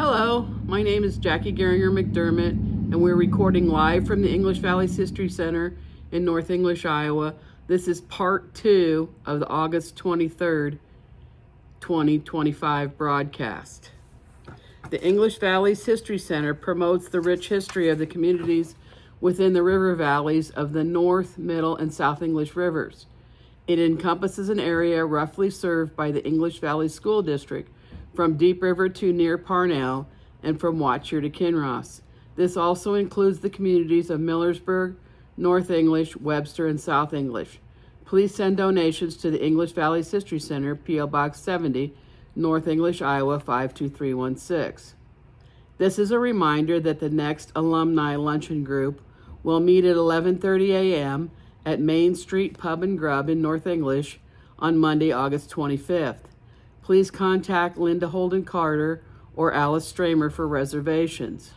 Hello, my name is Jackie Geringer McDermott, and we're recording live from the English Valley History Center in North English, Iowa. This is part 2 of the August 23rd, 2025 broadcast. The English Valley History Center promotes the rich history of the communities within the river valleys of the North, Middle, and South English rivers. It encompasses an area roughly served by the English Valley School District from Deep River to near Parnell and from Watcher to Kinross. This also includes the communities of Millersburg, North English, Webster, and South English. Please send donations to the English Valley History Center, P.O. Box 70, North English, Iowa 52316. This is a reminder that the next alumni luncheon group will meet at 11:30 a.m. at Main Street Pub and Grub in North English on Monday, August 25th. Please contact Linda Holden Carter or Alice Stramer for reservations.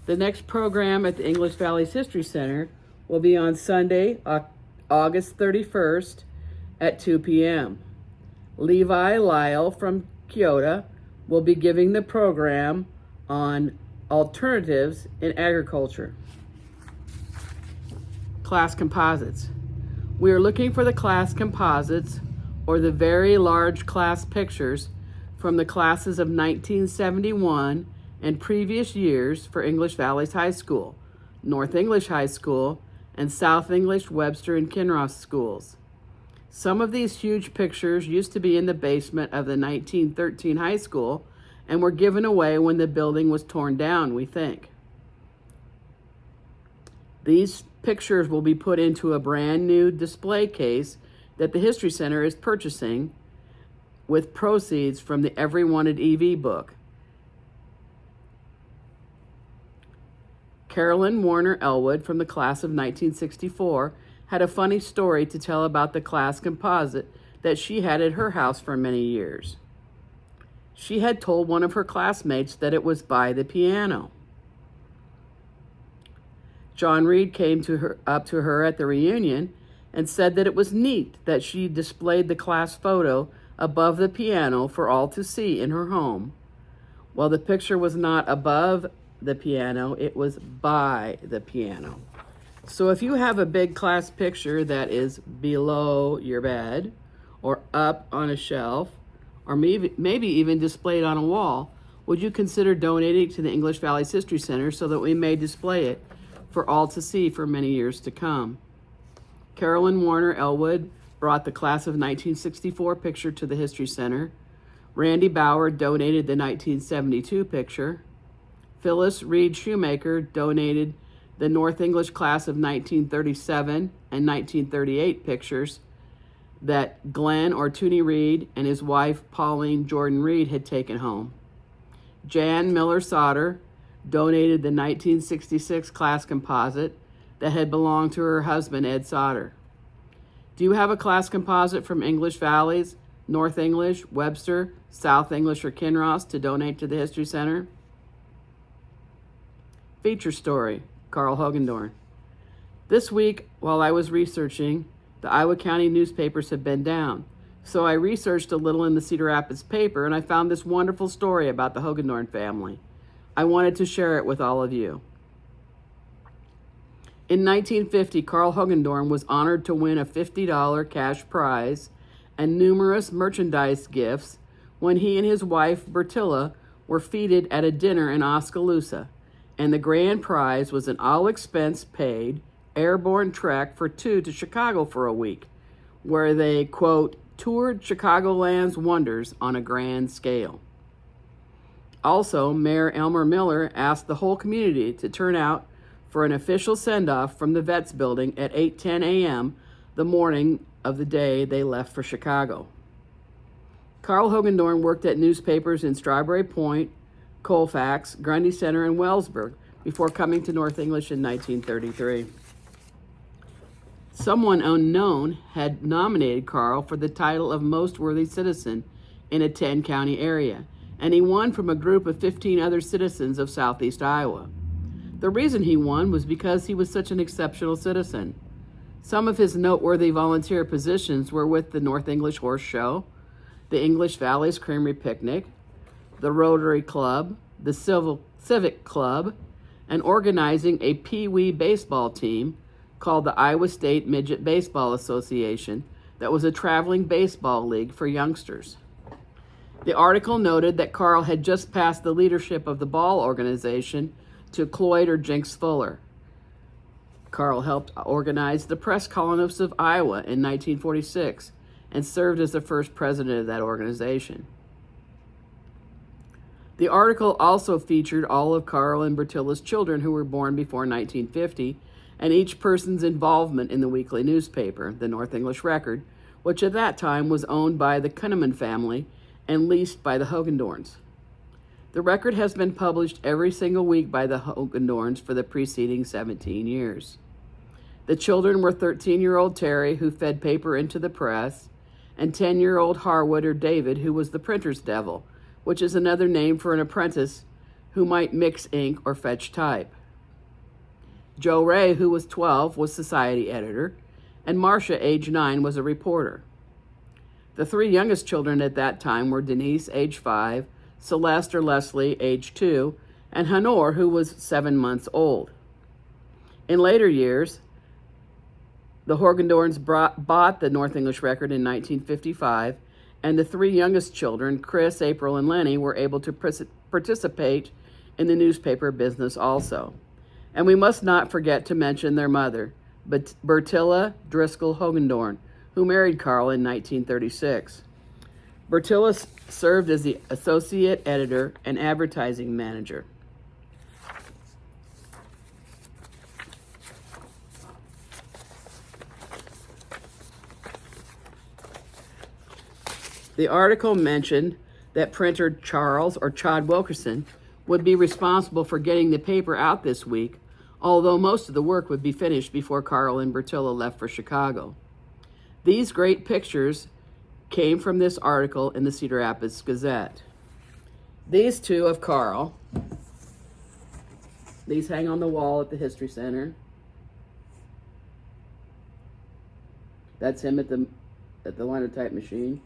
The next program at the English Valley History Center will be on Sunday, August 31st at 2 p.m. Levi Lyle from Kyoto will be giving the program on alternatives in agriculture. Class composites. We are looking for the class composites or the very large class pictures from the classes of 1971 and previous years for English Valley High School, North English High School, and South English, Webster, and Kinross schools. Some of these huge pictures used to be in the basement of the 1913 high school and were given away when the building was torn down, we think. These pictures will be put into a brand new display case that the History Center is purchasing with proceeds from the Every Wanted EV book. Carolyn Warner Elwood from the class of 1964 had a funny story to tell about the class composite that she had at her house for many years. She had told one of her classmates that it was by the piano. John Reed came up to her at the reunion and said that it was neat that she displayed the class photo above the piano for all to see in her home. Well, the picture was not above the piano, it was by the piano. So if you have a big class picture that is below your bed or up on a shelf or maybe even displayed on a wall, would you consider donating to the English Valley History Center so that we may display it for all to see for many years to come? Carolyn Warner Elwood brought the class of 1964 picture to the History Center. Randy Bauer donated the 1972 picture. Phyllis Reed Shoemaker donated the North English class of 1937 and 1938 pictures that Glenn Ortuni Reed and his wife Pauline Jordan Reed had taken home. Jan Miller Sauter donated the 1966 class composite that had belonged to her husband, Ed Sauter. Do you have a class composite from English Valleys, North English, Webster, South English, or Kinross to donate to the History Center? Feature story, Carl Hogendorn. This week, while I was researching, the Iowa County newspapers have been down. So I researched a little in the Cedar Rapids paper, and I found this wonderful story about the Hogendorn family. I wanted to share it with all of you. In 1950, Carl Hogendorn was honored to win a $50 cash prize and numerous merchandise gifts when he and his wife, Bertilla, were feted at a dinner in Oskaloosa, and the grand prize was an all-expense-paid airborne trek for two to Chicago for a week, where they, quote, toured Chicagoland's wonders on a grand scale. Also, Mayor Elmer Miller asked the whole community to turn out for an official send-off from the Vets Building at 8:10 a.m. the morning of the day they left for Chicago. Carl Hogendorn worked at newspapers in Strawberry Point, Colfax, Grundy Center, and Wellsburg before coming to North English in 1933. Someone unknown had nominated Carl for the title of Most Worthy Citizen in a 10-county area, and he won from a group of 15 other citizens of Southeast Iowa. The reason he won was because he was such an exceptional citizen. Some of his noteworthy volunteer positions were with the North English Horse Show, the English Valleys Creamery Picnic, the Rotary Club, the Civic Club, and organizing a Pee Wee baseball team called the Iowa State Midget Baseball Association that was a traveling baseball league for youngsters. The article noted that Carl had just passed the leadership of the ball organization to Cloyd or Jinx Fuller. Carl helped organize the Press Colonists of Iowa in 1946 and served as the first president of that organization. The article also featured all of Carl and Bertilla's children who were born before 1950 and each person's involvement in the weekly newspaper, the North English Record, which at that time was owned by the Kunneman family and leased by the Hogendorns. The record has been published every single week by the Hogendorns for the preceding 17 years. The children were 13-year-old Terry, who fed paper into the press, and 10-year-old Harwood or David, who was the printer's devil, which is another name for an apprentice who might mix ink or fetch type. Joe Ray, who was 12, was society editor, and Marcia, age 9, was a reporter. The three youngest children at that time were Denise, age 5, Celeste or Leslie, age 2, and Honor, who was 7 months old. In later years, the Hogendorns bought the North English Record in 1955, and the three youngest children, Chris, April, and Lenny, were able to participate in the newspaper business also. And we must not forget to mention their mother, Bertilla Driscoll Hogendorn, who married Carl in 1936. Bertilla served as the associate editor and advertising manager. The article mentioned that printer Charles or Chad Wilkerson would be responsible for getting the paper out this week, although most of the work would be finished before Carl and Bertilla left for Chicago. These great pictures came from this article in the Cedar Rapids Gazette. These two of Carl, these hang on the wall at the History Center. That's him at the linotype machine.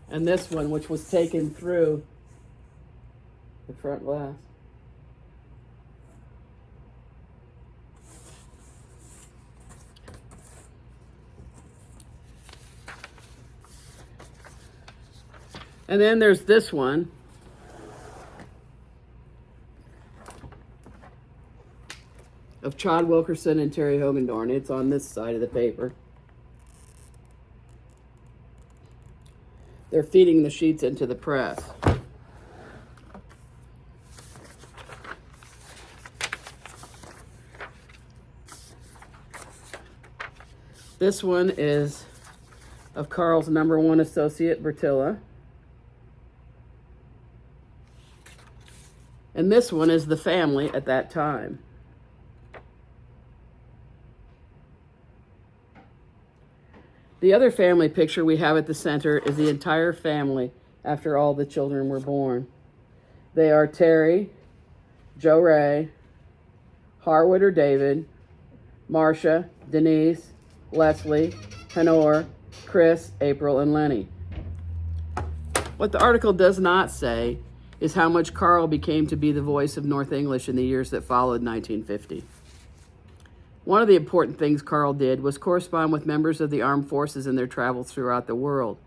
And this one, which was taken through the front glass. And then there's this one. Of Chad Wilkerson and Terry Hogendorn. It's on this side of the paper. They're feeding the sheets into the press. This one is of Carl's number one associate, Bertilla. And this one is the family at that time. The other family picture we have at the center is the entire family after all the children were born. They are Terry, Joe Ray, Harwood or David, Marcia, Denise, Leslie, Honor, Chris, April, and Lenny. What the article does not say is how much Carl became to be the voice of North English in the years that followed 1950. One of the important things Carl did was correspond with members of the armed forces in their travels throughout the world,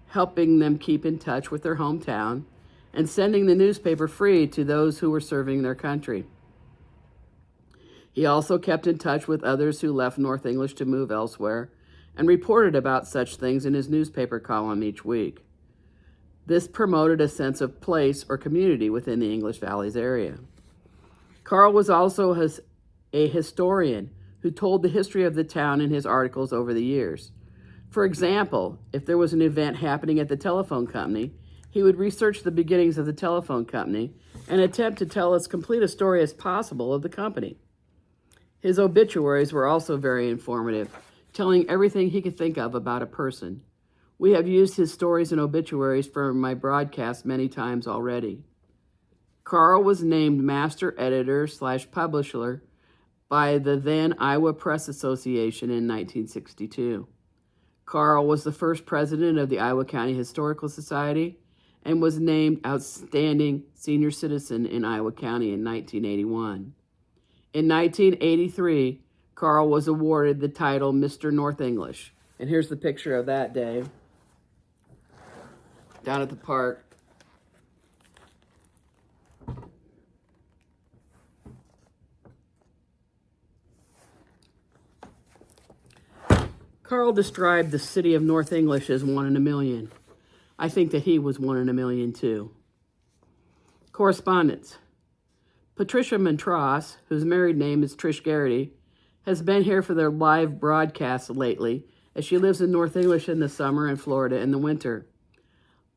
helping them keep in touch with their hometown and sending the newspaper free to those who were serving their country. He also kept in touch with others who left North English to move elsewhere and reported about such things in his newspaper column each week. This promoted a sense of place or community within the English Valleys area. Carl was also a historian who told the history of the town in his articles over the years. For example, if there was an event happening at the telephone company, he would research the beginnings of the telephone company and attempt to tell as complete a story as possible of the company. His obituaries were also very informative, telling everything he could think of about a person. We have used his stories and obituaries for my broadcast many times already. Carl was named master editor/publisher by the then Iowa Press Association in 1962. Carl was the first president of the Iowa County Historical Society and was named Outstanding Senior Citizen in Iowa County in 1981. In 1983, Carl was awarded the title Mr. North English. And here's the picture of that day down at the park. Carl described the city of North English as 1 in a million. I think that he was 1 in a million too. Correspondence. Patricia Montross, whose married name is Trish Garrity, has been here for their live broadcasts lately, as she lives in North English in the summer and Florida in the winter.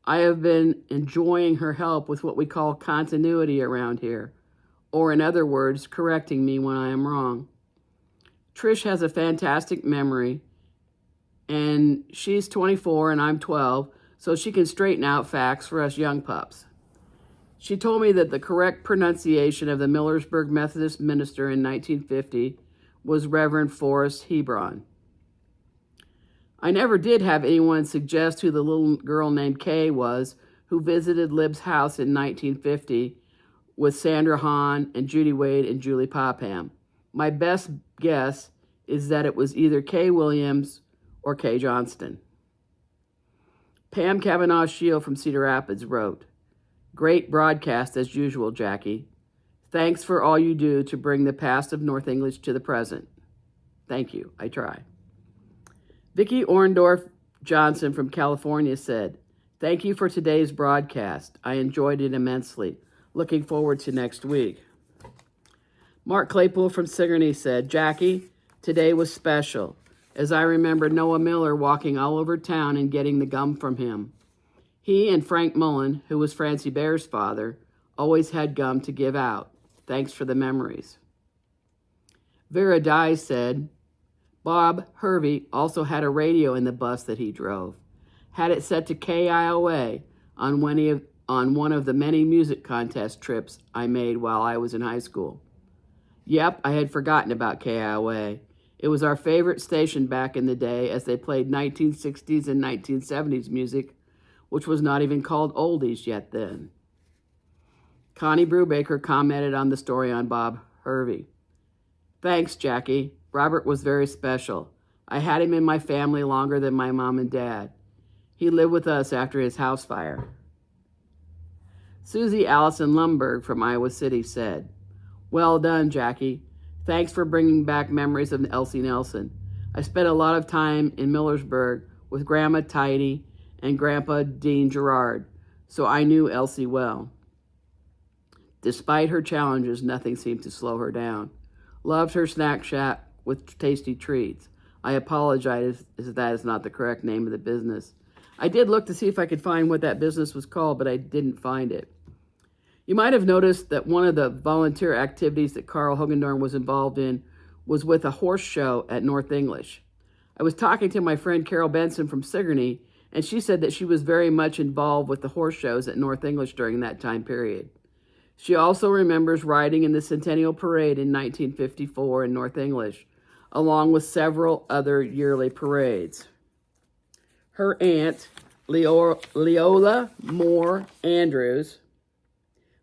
I have been enjoying her help with what we call continuity around here, or in other words, correcting me when I am wrong. Trish has a fantastic memory, and she's 24 and I'm 12, so she can straighten out facts for us young pups. She told me that the correct pronunciation of the Millersburg Methodist minister in 1950 was Reverend Forrest Hebron. I never did have anyone suggest who the little girl named Kay was who visited Lib's house in 1950 with Sandra Hahn and Judy Wade and Julie Popham. My best guess is that it was either Kay Williams or Kay Johnston. Pam Kavanaugh Shield from Cedar Rapids wrote, "Great broadcast as usual, Jackie. Thanks for all you do to bring the past of North English to the present." Thank you, I try. Vicki Orndorff Johnson from California said, "Thank you for today's broadcast. I enjoyed it immensely. Looking forward to next week." Mark Claypool from Sigourney said, "Jackie, today was special, as I remember Noah Miller walking all over town and getting the gum from him. He and Frank Mullen, who was Francie Bear's father, always had gum to give out. Thanks for the memories." Vera Dye said, "Bob Hervey also had a radio in the bus that he drove. Had it set to KIOA on one of the many music contest trips I made while I was in high school." Yep, I had forgotten about KIOA. It was our favorite station back in the day, as they played 1960s and 1970s music, which was not even called oldies yet then. Connie Brubaker commented on the story on Bob Hervey. "Thanks, Jackie. Robert was very special. I had him in my family longer than my mom and dad. He lived with us after his house fire." Susie Allison Lumberg from Iowa City said, "Well done, Jackie. Thanks for bringing back memories of Elsie Nelson. I spent a lot of time in Millersburg with Grandma Tidy and Grandpa Dean Gerard, so I knew Elsie well. Despite her challenges, nothing seemed to slow her down. Loved her snack shack with tasty treats. I apologize if that is not the correct name of the business. I did look to see if I could find what that business was called, but I didn't find it." You might have noticed that one of the volunteer activities that Carl Hogendorn was involved in was with a horse show at North English. I was talking to my friend Carol Benson from Sigourney, and she said that she was very much involved with the horse shows at North English during that time period. She also remembers riding in the Centennial Parade in 1954 in North English, along with several other yearly parades. Her aunt, Leola Moore Andrews,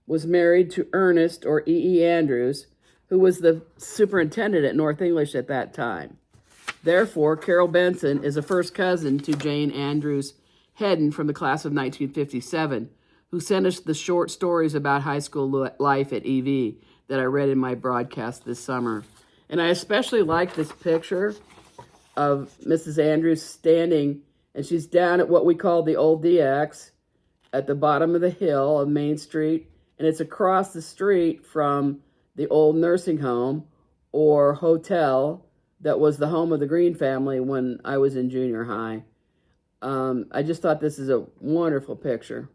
was married to Ernest, or E. Andrews, who was the superintendent at North English at that time. Therefore, Carol Benson is a first cousin to Jane Andrews Hedden from the class of 1957, who sent us the short stories about high school life at EV that I read in my broadcast this summer. And I especially like this picture of Mrs. Andrews standing, and she's down at what we call the old DX at the bottom of the hill of Main Street, and it's across the street from the old nursing home or hotel that was the home of the Green family when I was in junior high. I just thought this is a wonderful picture.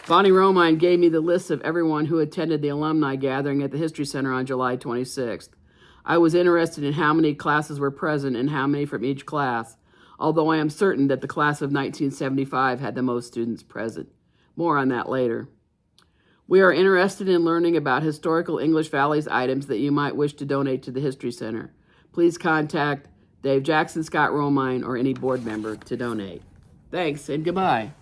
Bonnie Romine gave me the list of everyone who attended the alumni gathering at the History Center on July 26th. I was interested in how many classes were present and how many from each class, although I am certain that the class of 1975 had the most students present. More on that later. We are interested in learning about historical English Valleys items that you might wish to donate to the History Center. Please contact Dave Jackson, Scott Romine, or any board member to donate. Thanks and goodbye.